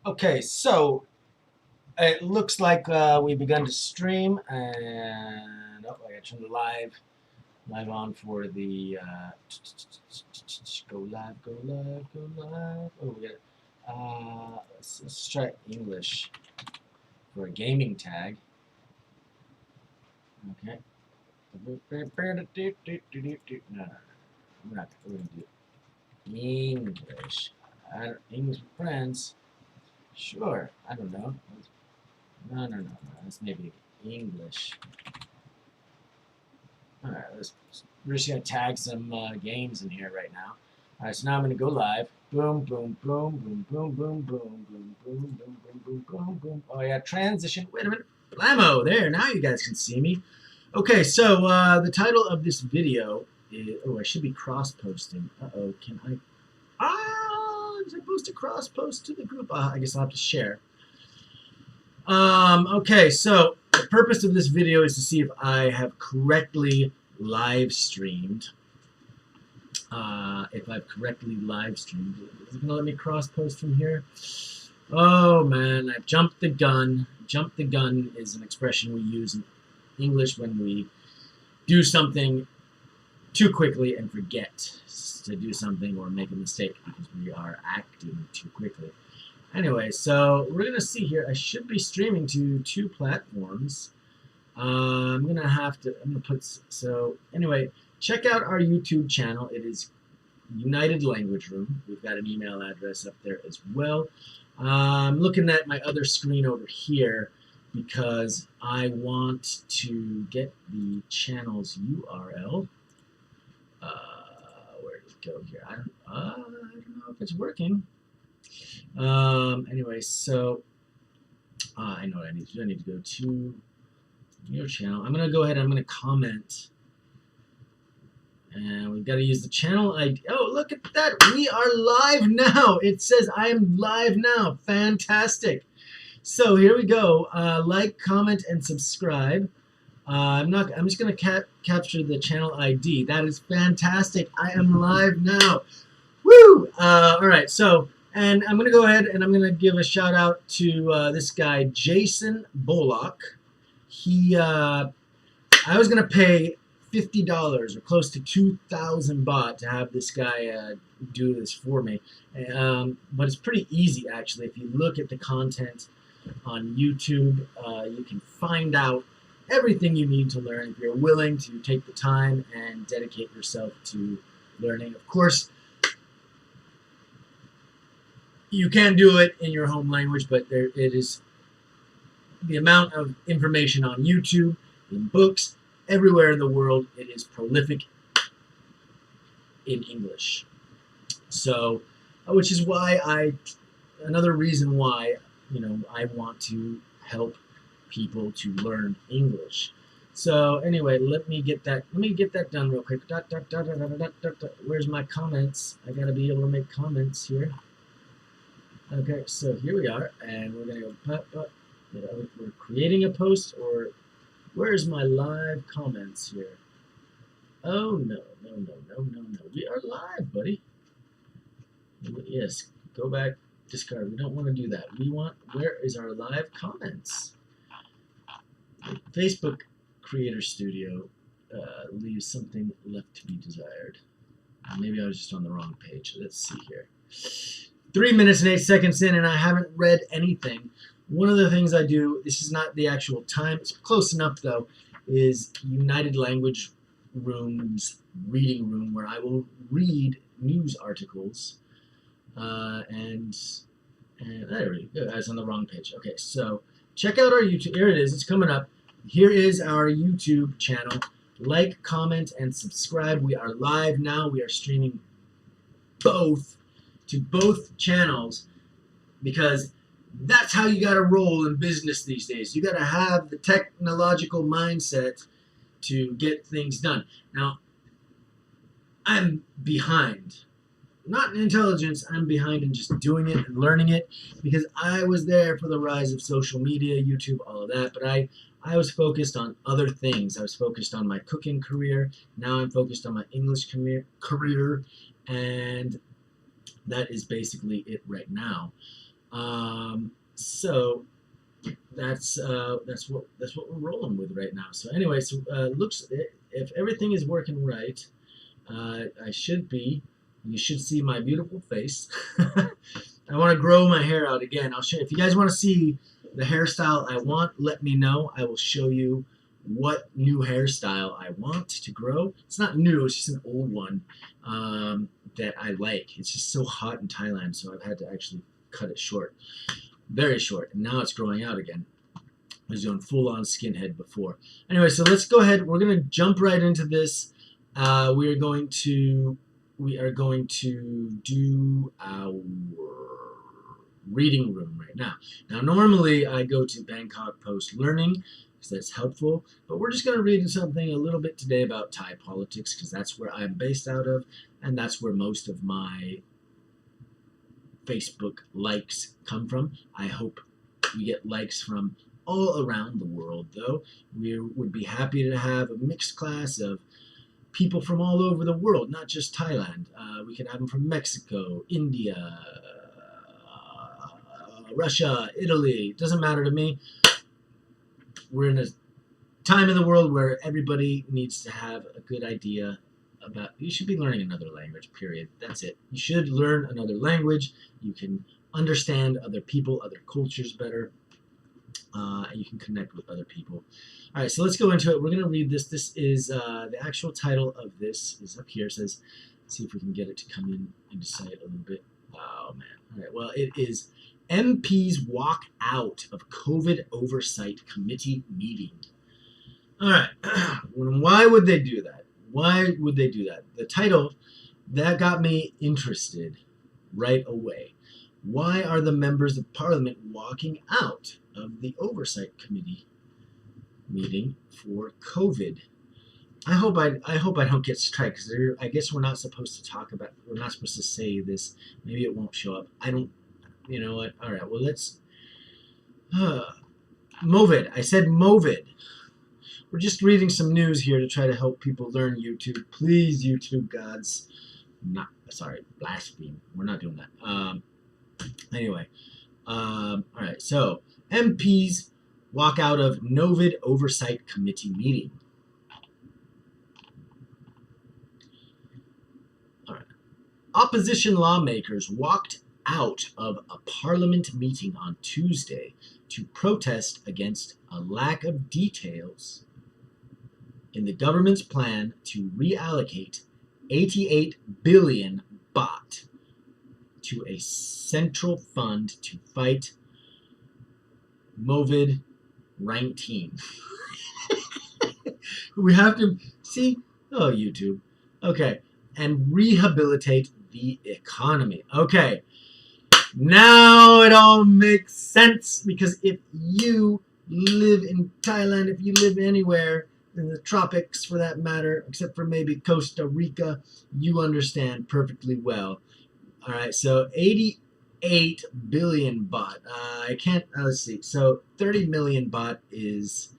Okay, so it looks like we've begun to stream, and oh, I got to turn the live on for the go live, go live, go live. Oh, we got let's try English for a gaming tag. Okay. No, no, we're not. We're gonna do English. English with friends. Sure. I don't know. No. That's maybe English. Alright, we're just going to tag some games in here right now. Alright, so now I'm going to go live. Boom, boom, boom, boom, boom, boom, boom, boom, boom, boom, boom, boom, boom, boom. Oh, yeah, transition. Wait a minute. Blammo, there, now you guys can see me. Okay, so the title of this video is, oh, I should be cross-posting. Uh-oh, can I? I'm supposed to cross-post to the group. I guess I'll have to share. Okay, so the purpose of this video is to see if I have correctly live streamed. If I've correctly live streamed. Is it going to let me cross post from here? Oh man, I've jumped the gun. Jump the gun is an expression we use in English when we do something too quickly and forget to do something or make a mistake because we are acting too quickly. Anyway, so we're going to see here. I should be streaming to 2 platforms. I'm going to put, so anyway, check out our YouTube channel. It is United Language Room. We've got an email address up there as well. I'm looking at my other screen over here because I want to get the channel's URL. Where did it go here? I don't know if it's working. Anyway, so I know what I need to do. I need to go to your channel. I'm going to go ahead and I'm going to comment. And we've got to use the channel ID. Oh, look at that. We are live now. It says I am live now. Fantastic. So here we go. Like, comment, and subscribe. I'm just going to capture the channel ID. That is fantastic. I am live now. Woo! All right, so... And I'm going to go ahead and I'm going to give a shout out to this guy, Jason Bullock. I was going to pay $50 or close to 2,000 baht to have this guy do this for me. But it's pretty easy, actually. If you look at the content on YouTube, you can find out everything you need to learn if you're willing to take the time and dedicate yourself to learning. Of course, you can do it in your home language, but it is the amount of information on YouTube, in books, everywhere in the world. It is prolific in English. So, which is why another reason why, I want to help people to learn English. So anyway, let me get that done real quick. Where's my comments? I gotta be able to make comments here. Okay, so here we are, and we're going to go, we're creating a post, or where's my live comments here? Oh, no. We are live, buddy. Yes, go back, discard. We don't want to do that. Where is our live comments? The Facebook Creator Studio leaves something left to be desired. Maybe I was just on the wrong page. Let's see here. 3 minutes and 8 seconds in, and I haven't read anything. One of the things I do, this is not the actual time, it's close enough though, is United Language Room's reading room, where I will read news articles. And there we go. I was on the wrong page. Okay, so check out our YouTube. Here it is. It's coming up. Here is our YouTube channel. Like, comment, and subscribe. We are live now. We are streaming to both channels, because that's how you got to roll in business these days. You got to have the technological mindset to get things done. Now, I'm behind. Not in intelligence, I'm behind in just doing it and learning it, because I was there for the rise of social media, YouTube, all of that, but I was focused on other things. I was focused on my cooking career. Now I'm focused on my English career, and that is basically it right now. So that's what we're rolling with right now. So anyway, looks if everything is working right, you should see my beautiful face. I want to grow my hair out again. I'll show if you guys want to see the hairstyle I want, let me know. I will show you what new hairstyle I want to grow. It's not new, it's just an old one that I like. It's just so hot in Thailand, so I've had to actually cut it short. Very short, and now it's growing out again. I was doing full-on skinhead before. Anyway, so let's go ahead. We're gonna jump right into this. We are going to do our reading room right now. Now, normally I go to Bangkok Post Learning because that's helpful, but we're just going to read something a little bit today about Thai politics because that's where I'm based out of, and that's where most of my Facebook likes come from. I hope we get likes from all around the world, though. We would be happy to have a mixed class of people from all over the world, not just Thailand. We could have them from Mexico, India, Russia, Italy. It doesn't matter to me. We're in a time in the world where everybody needs to have a good idea about. You should be learning another language, period. That's it. You should learn another language. You can understand other people, other cultures better. And you can connect with other people. All right, so let's go into it. We're going to read this. This is the actual title of this is up here. It says, let's see if we can get it to come into sight a little bit. Oh, man. All right, well, it is MPs walk out of COVID oversight committee meeting. All right, why would they do that? Why would they do that? The title, that got me interested right away. Why are the members of parliament walking out of the oversight committee meeting for COVID? I hope I don't get striked because I guess we're not supposed to say this. Maybe it won't show up. You know what? All right. Well, let's. Movid. I said Movid. We're just reading some news here to try to help people learn YouTube. Please, YouTube gods. Blaspheme. We're not doing that. Anyway. All right. So, MPs walk out of Novid Oversight Committee meeting. All right. Opposition lawmakers walked out of a parliament meeting on Tuesday to protest against a lack of details in the government's plan to reallocate 88 billion baht to a central fund to fight COVID-19. We have to see. Oh, YouTube. Okay. And rehabilitate the economy. Okay. Now it all makes sense because if you live in Thailand, if you live anywhere in the tropics for that matter, except for maybe Costa Rica, you understand perfectly well. All right, so 88 billion baht. Let's see. So 30 million baht is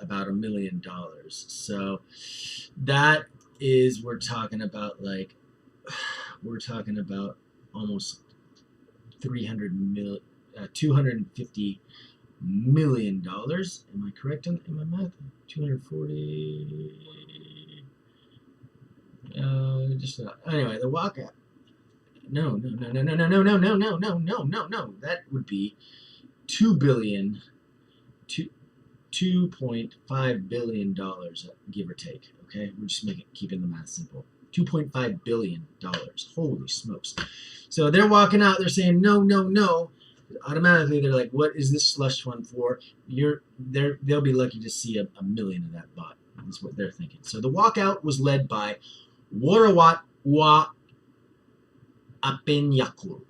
about $1 million. So that is we're talking about almost 250 million dollars. Am I correct in my math? 240. Anyway, the walkout. No. That would be 2 billion. 2.5 billion dollars, give or take. Okay, we're just keeping the math simple. 2.5 billion dollars. Holy smokes! So they're walking out. They're saying no. Automatically, they're like, "What is this slush fund for?" They'll be lucky to see a million of that baht. That's what they're thinking. So the walkout was led by Warawat Wa Apenyakul,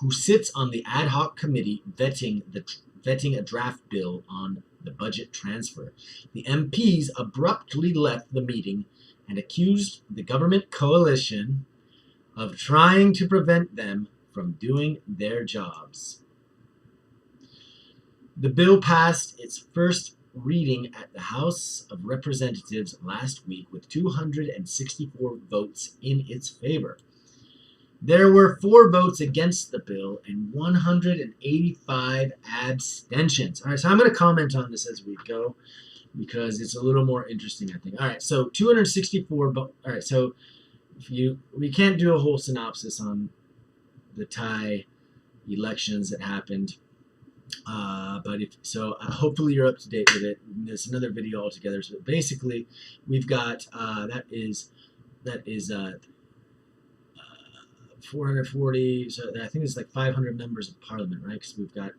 who sits on the ad hoc committee vetting a draft bill on the budget transfer. The MPs abruptly left the meeting and accused the government coalition of trying to prevent them from doing their jobs. The bill passed its first reading at the House of Representatives last week with 264 votes in its favor. There were 4 votes against the bill and 185 abstentions. All right, so I'm going to comment on this as we go because it's a little more interesting, I think. All right, so 264. All right, so we can't do a whole synopsis on the Thai elections that happened, but hopefully you're up to date with it. There's another video altogether. So basically, we've got that is 440. So I think it's like 500 members of parliament, right? Because we've got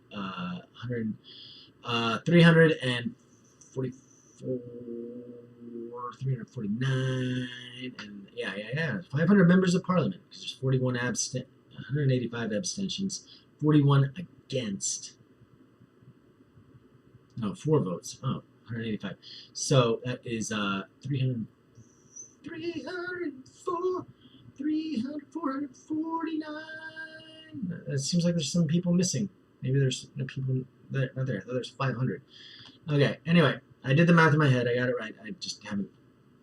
344, 349, and yeah, 500 members of parliament. Because there's 185 abstentions, 41 against. No, 4 votes. Oh, 185. So that is 449. It seems like there's some people missing. Maybe there's people not there. I thought there's 500. Okay, anyway, I did the math in my head. I got it right. I just haven't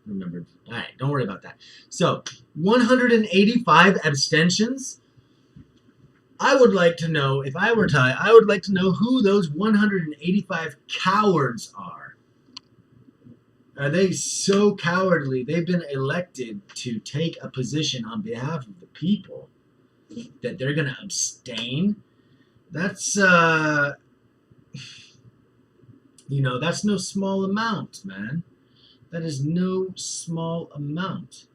remembered. All right, don't worry about that. So, 185 abstentions. I would like to know, if I were Thai, I would like to know who those 185 cowards are. Are they so cowardly? They've been elected to take a position on behalf of the people that they're going to abstain? That's, that's no small amount, man. That is no small amount.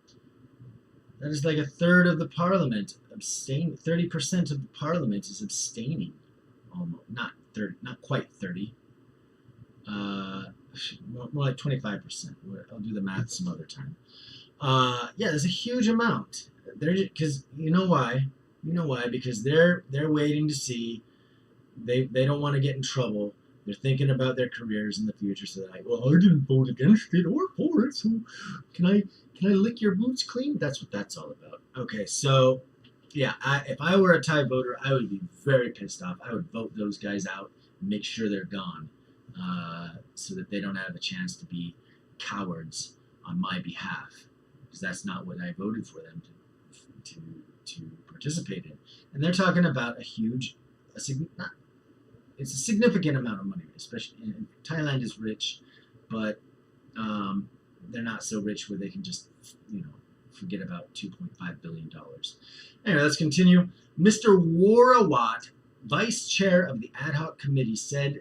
That is like a third of the parliament abstaining. 30% of the parliament is abstaining. Almost not 30, not quite 30. More like 25%. I'll do the math some other time. Yeah, there's a huge amount. Because you know why? Because they're waiting to see. They don't want to get in trouble. They're thinking about their careers in the future. So they're like, well, I didn't vote against it or for it. So can I lick your boots clean? That's what that's all about. Okay, so yeah, if I were a Thai voter, I would be very pissed off. I would vote those guys out and make sure they're gone, so that they don't have a chance to be cowards on my behalf, because that's not what I voted for them to participate in. And they're talking about it's a significant amount of money, especially in Thailand is rich, but they're not so rich where they can just, forget about $2.5 billion. Anyway, let's continue. Mr. Worawat, vice chair of the ad hoc committee, said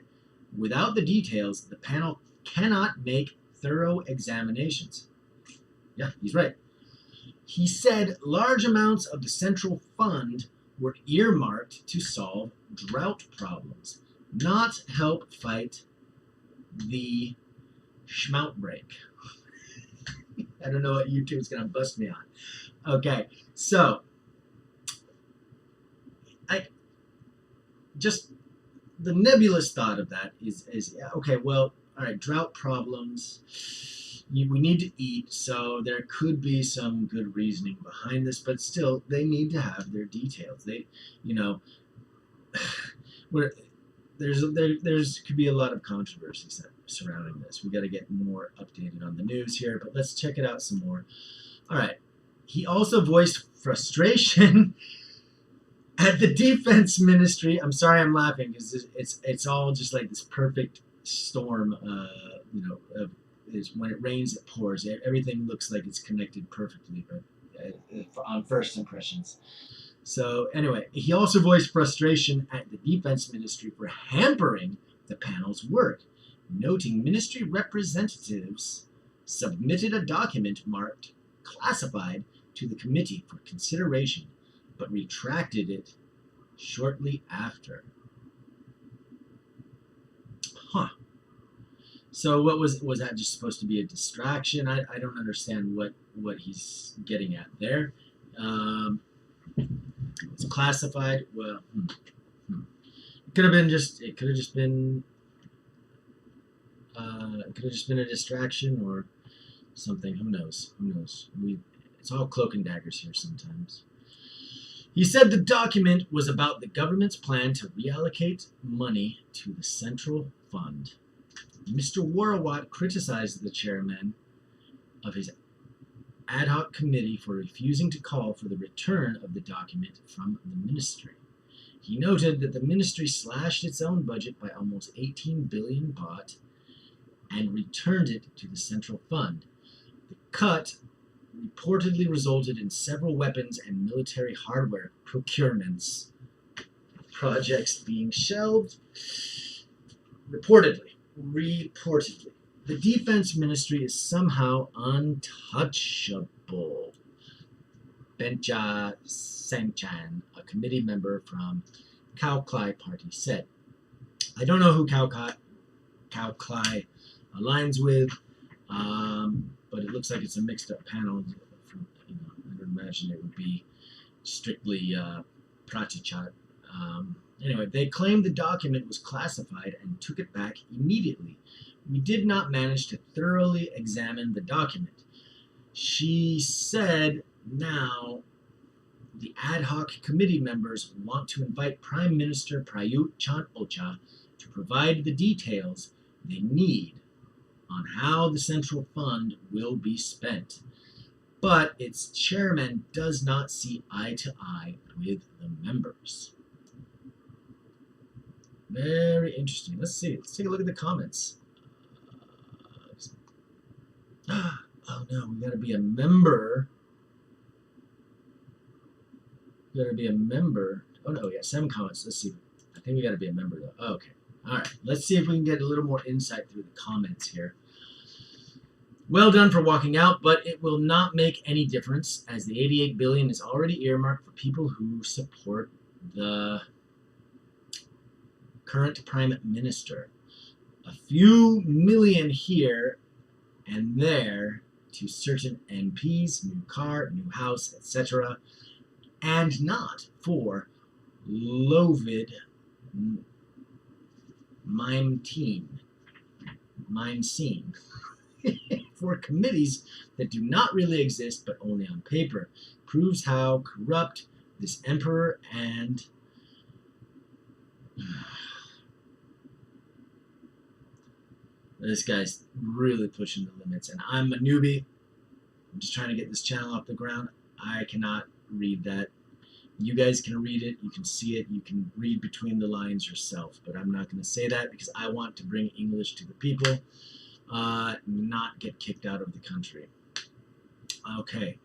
without the details, the panel cannot make thorough examinations. Yeah, he's right. He said large amounts of the central fund were earmarked to solve drought problems, not help fight the schmoutbreak. I don't know what YouTube's going to bust me on. Okay, so the nebulous thought of that is okay, well, all right, drought problems. We need to eat, so there could be some good reasoning behind this, but still, they need to have their details. There's could be a lot of controversy surrounding this. We got to get more updated on the news here, but let's check it out some more. All right. He also voiced frustration at the defense ministry. I'm sorry, I'm laughing because it's all just like this perfect storm. Is when it rains, it pours. Everything looks like it's connected perfectly, but on first impressions. So anyway, he also voiced frustration at the defense ministry for hampering the panel's work, noting ministry representatives submitted a document marked classified to the committee for consideration, but retracted it shortly after. Huh. So what was that just supposed to be a distraction? I don't understand what he's getting at there. It's classified. Well, it could have just been a distraction or something. Who knows? It's all cloak and daggers here sometimes. He said the document was about the government's plan to reallocate money to the central fund. Mr. Warwatt criticized the chairman of his ad hoc committee for refusing to call for the return of the document from the ministry. He noted that the ministry slashed its own budget by almost 18 billion baht and returned it to the central fund. The cut reportedly resulted in several weapons and military hardware procurements projects being shelved. Reportedly. The defense ministry is somehow untouchable. Benja Sangchan, a committee member from Khao Klai Party, said. I don't know who Khao Klai aligns with, but it looks like it's a mixed up panel. I would imagine it would be strictly Pratichat. Anyway, they claimed the document was classified and took it back immediately. We did not manage to thoroughly examine the document. She said now the ad hoc committee members want to invite Prime Minister Prayut Chan-o-cha to provide the details they need on how the central fund will be spent. But its chairman does not see eye to eye with the members. Very interesting. Let's see. Let's take a look at the comments. Oh no, we gotta be a member. We gotta be a member. Oh no, yeah, 7 comments. Let's see. I think we gotta be a member though. Oh, okay. Alright. Let's see if we can get a little more insight through the comments here. Well done for walking out, but it will not make any difference as the 88 billion is already earmarked for people who support the current prime minister. A few million here and there to certain MPs, new car, new house, etc., and not for Lovid Mime Scene for committees that do not really exist but only on paper. Proves how corrupt this emperor and this guy's really pushing the limits, and I'm a newbie. I'm just trying to get this channel off the ground. I cannot read that. You guys can read it. You can see it. You can read between the lines yourself, but I'm not going to say that because I want to bring English to the people, not get kicked out of the country. Okay.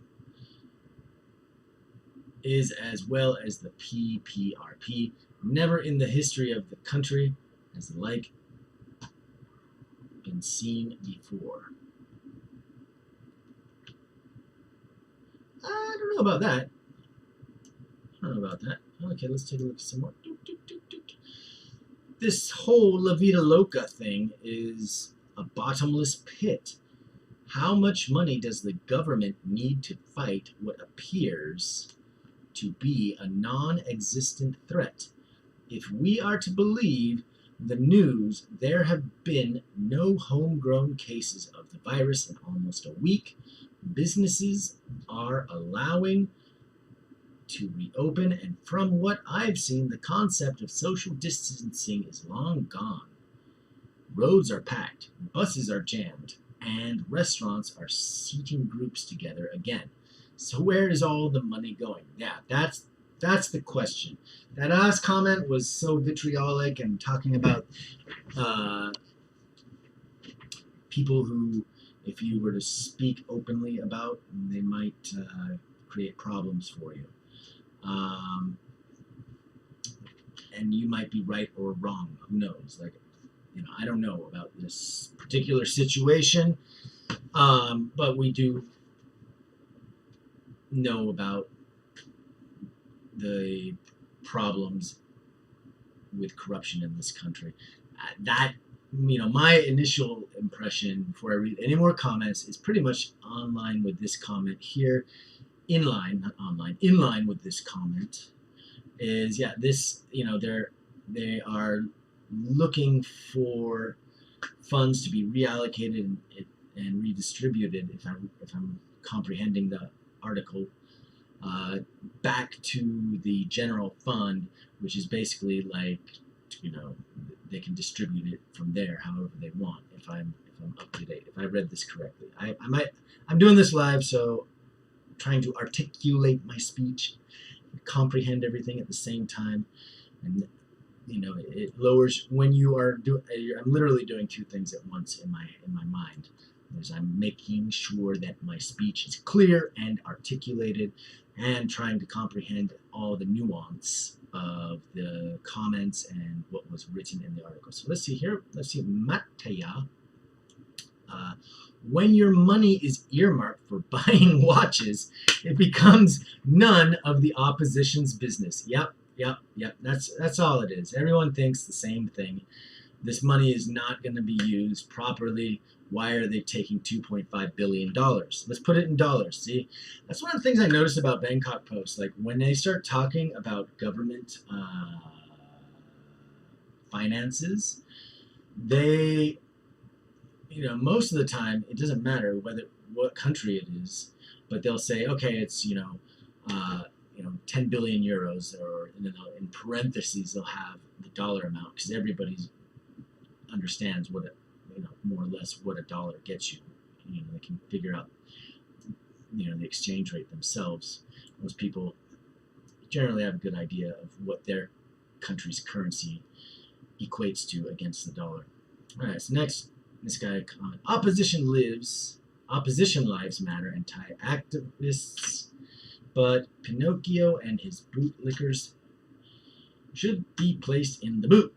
Is as well as the PPRP. Never in the history of the country has the like been seen before. I don't know about that. Okay, let's take a look at some more. This whole La Vida Loca thing is a bottomless pit. How much money does the government need to fight what appears to be a non-existent threat? If we are to believe the news, there have been no homegrown cases of the virus in almost a week. Businesses are allowing to reopen, and from what I've seen, the concept of social distancing is long gone. Roads are packed, buses are jammed, and restaurants are seating groups together again. So where is all the money going? Yeah, that's the question. That last comment was so vitriolic and talking about people who, if you were to speak openly about, they might create problems for you. And you might be right or wrong. Who knows? Like, I don't know about this particular situation, but we do know about the problems with corruption in this country. My initial impression before I read any more comments is pretty much online with this comment here. In line with this comment is, they are looking for funds to be reallocated and redistributed, if I'm comprehending the article, back to the general fund, which is basically like, they can distribute it from there however they want. If I'm up to date, if I read this correctly, I'm doing this live, so I'm trying to articulate my speech, comprehend everything at the same time, and it lowers when you are doing. I'm literally doing two things at once in my mind. I'm making sure that my speech is clear and articulated, and trying to comprehend all the nuance of the comments and what was written in the article. So let's see here. Let's see, Mataya. When your money is earmarked for buying watches, it becomes none of the opposition's business. Yep. That's all it is. Everyone thinks the same thing. This money is not going to be used properly. Why are they taking $2.5 billion? Let's put it in dollars. See, that's one of the things I noticed about Bangkok Post. Like when they start talking about government finances, they, most of the time it doesn't matter what country it is, but they'll say, okay, it's 10 billion euros, or in parentheses they'll have the dollar amount because everybody understands what more or less what a dollar gets you. They can figure out the exchange rate themselves. Most people generally have a good idea of what their country's currency equates to against the dollar. All right, so next, this guy comment: opposition lives matter, and Thai activists, but Pinocchio and his bootlickers should be placed in the boot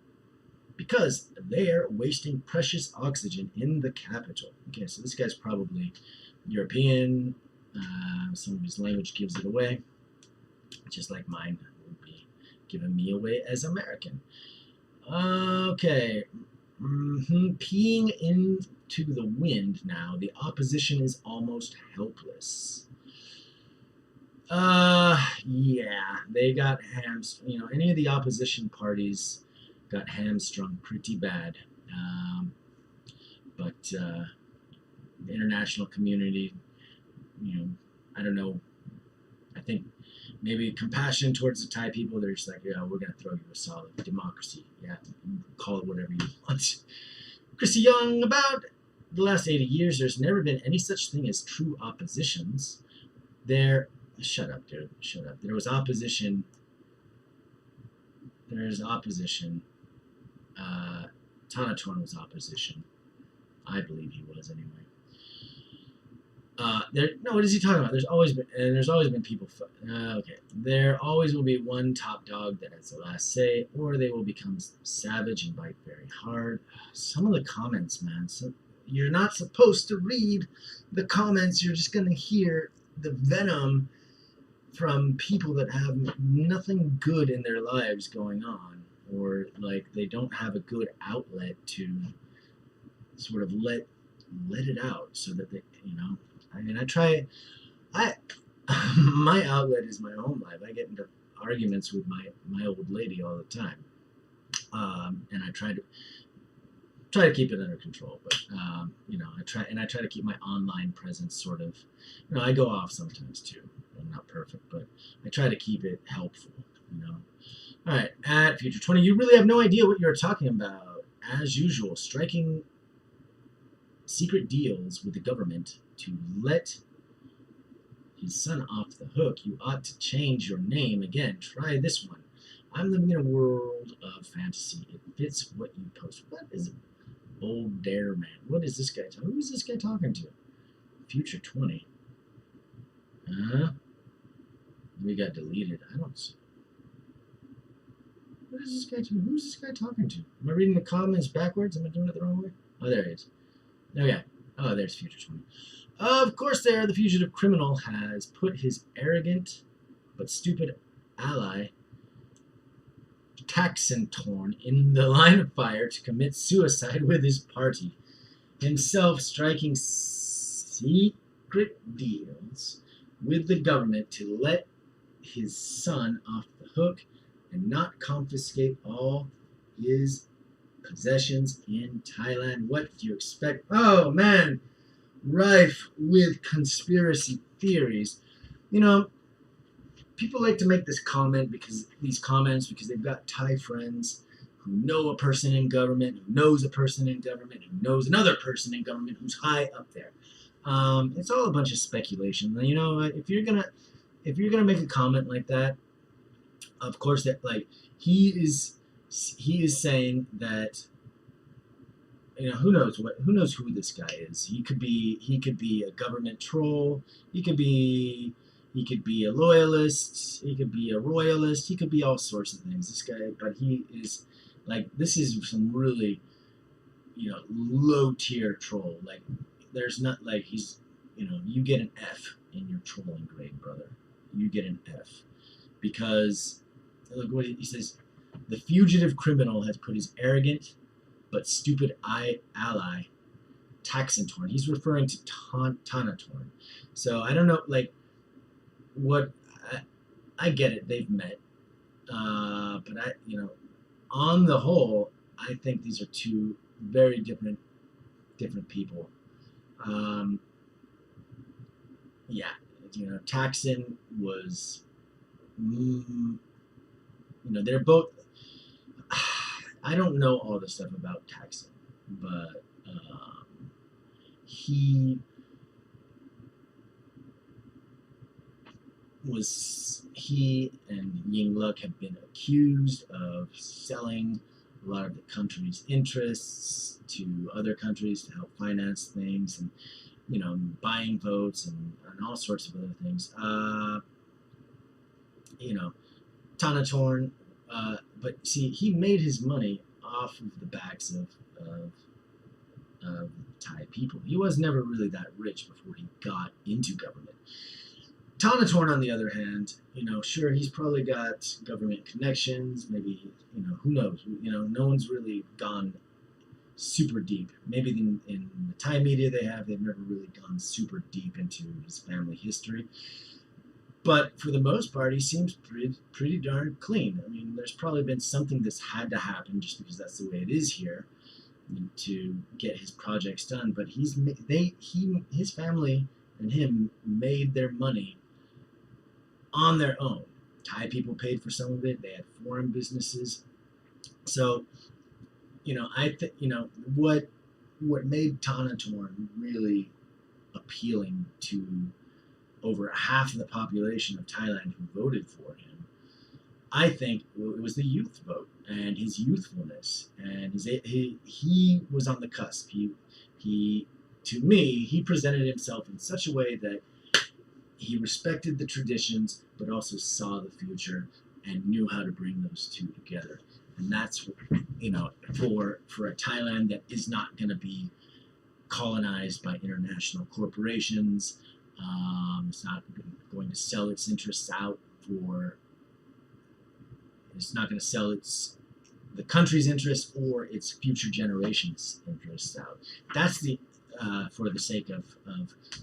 because they're wasting precious oxygen in the capital. Okay, so this guy's probably European. Some of his language gives it away, just like mine would be giving me away as American. Okay. Peeing into the wind now. The opposition is almost helpless. Yeah, they got any of the opposition parties got hamstrung pretty bad. But the international community, I don't know. I think maybe compassion towards the Thai people. They're just like, yeah, we're gonna throw you a solid democracy. Yeah, call it whatever you want. Chrissy Young, about the last 80 years, there's never been any such thing as true oppositions. Shut up, dude. Shut up. There was opposition. There's opposition. Tonatiuh was opposition. I believe he was anyway. What is he talking about? There's always been people. Okay, there always will be one top dog that has the last say, or they will become savage and bite very hard. Some of the comments, man. So you're not supposed to read the comments. You're just gonna hear the venom from people that have nothing good in their lives going on, or like they don't have a good outlet to sort of let it out, so that they, my outlet is my home life. I get into arguments with my old lady all the time, and I try to keep it under control. But I try to keep my online presence sort of. I go off sometimes too. I'm not perfect, but I try to keep it helpful. All right, at Future 20, you really have no idea what you're talking about. As usual, striking secret deals with the government to let his son off the hook. You ought to change your name again. Try this one. I'm living in a world of fantasy. It fits what you post. What is it? Bold Dare Man. What is this guy talking? Who is this guy talking to? Future 20. We got deleted. I don't see. What is this guy doing? Who's this guy talking to? Am I reading the comments backwards? Am I doing it the wrong way? Oh, there he is. Okay. Oh, there's Future 20. Of course there, the fugitive criminal has put his arrogant but stupid ally Taxantorn in the line of fire to commit suicide with his party, himself striking secret deals with the government to let his son off the hook and not confiscate all his possessions in Thailand. What do you expect? Oh man, rife with conspiracy theories. People like to make these comments because they've got Thai friends who know a person in government, who knows a person in government, who knows another person in government who's high up there. It's all a bunch of speculation. You know, if you're gonna make a comment like that, of course that like he is saying that, you know, who knows who this guy is. He could be a government troll. He could be a loyalist. He could be a royalist. He could be all sorts of things. This guy, but he is like, this is some really, you know, low tier troll. Like, there's not like he's, you know, you get an F in your trolling grade, brother. You get an F because look what he says. The fugitive criminal has put his arrogant but stupid ally Taxantorn. He's referring to Tanatorn. So I don't know, like, what I get it. They've met, but I, you know, on the whole, I think these are two very different people. Yeah, you know, Taxon was, you know, they're both. I don't know all the stuff about Taxon, but he and Yingluck have been accused of selling a lot of the country's interests to other countries to help finance things, and, you know, buying votes and all sorts of other things. You know, Tanatorn, but see, he made his money off of the backs of Thai people. He was never really that rich before he got into government. Tanatorn, on the other hand, you know, sure, he's probably got government connections. Maybe, you know, who knows? You know, no one's really gone super deep. Maybe in the Thai media they've never really gone super deep into his family history. But for the most part, he seems pretty darn clean. I mean, there's probably been something that's had to happen just because that's the way it is here to get his projects done. But his family and him made their money on their own. Thai people paid for some of it. They had foreign businesses. So, you know, you know, what made Tanatorn really appealing to over half of the population of Thailand who voted for him, I think it was the youth vote and his youthfulness, and he was on the cusp. He to me, he presented himself in such a way that he respected the traditions, but also saw the future and knew how to bring those two together. And that's, you know, for a Thailand that is not going to be colonized by international corporations. It's not going to sell its interests out for. It's not going to sell the country's interests or its future generations' interests out. That's the for the sake of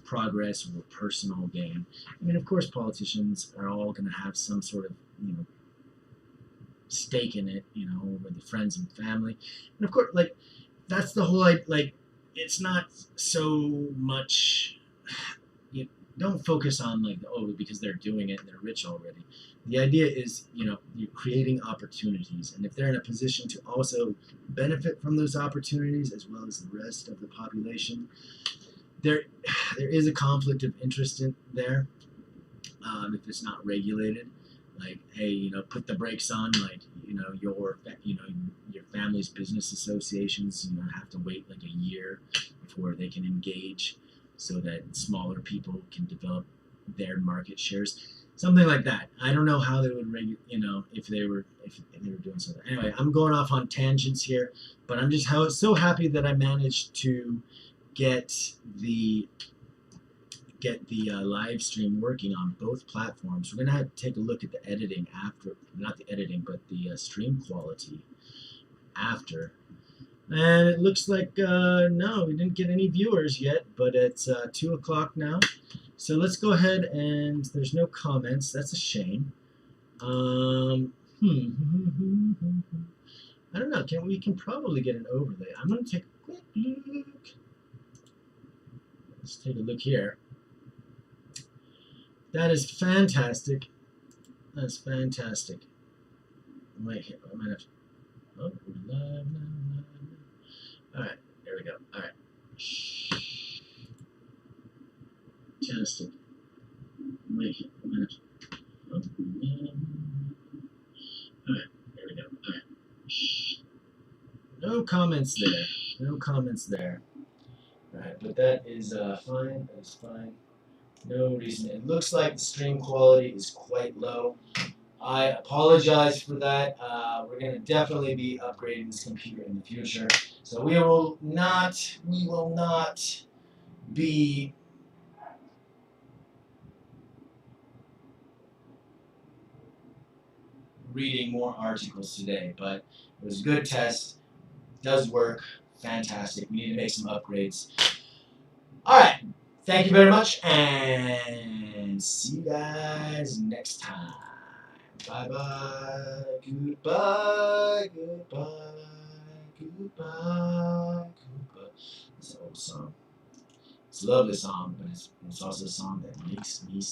progress or personal gain. I mean, of course, politicians are all going to have some sort of, you know, stake in it, you know, with the friends and family, and of course, like, that's the whole, like, it's not so much. You don't focus on, like, oh, because they're doing it and they're rich already. The idea is, you know, you're creating opportunities, and if they're in a position to also benefit from those opportunities as well as the rest of the population, there is a conflict of interest in there. If it's not regulated, like, hey, you know, put the brakes on, like, you know, your family's business associations, you know, have to wait like a year before they can engage, so that smaller people can develop their market shares, something like that. I don't know how they would you know, if they were doing something. Anyway, I'm going off on tangents here, but I'm just so happy that I managed to get the live stream working on both platforms. We're gonna have to take a look at the editing after, not the editing, but the stream quality after. And it looks like, no, we didn't get any viewers yet, but it's 2 o'clock now. So let's go ahead, and there's no comments. That's a shame. I don't know. We can probably get an overlay. I'm going to take a quick look. Let's take a look here. That is fantastic. That's fantastic. Wait, I might have to. Oh, we're live now. All right, here we go. All right. Fantastic. Wait a minute. Oh, all right, here we go. All right. No comments there. No comments there. All right, but that is fine. That is fine. No reason. It looks like the stream quality is quite low. I apologize for that. We're going to definitely be upgrading this computer in the future. So we will not be reading more articles today, but it was a good test. Does work. Fantastic. We need to make some upgrades. All right. Thank you very much, and see you guys next time. Bye-bye. Goodbye. Goodbye. Goodbye. Goodbye. It's an old song. It's a lovely song, but it's also a song that makes me sad.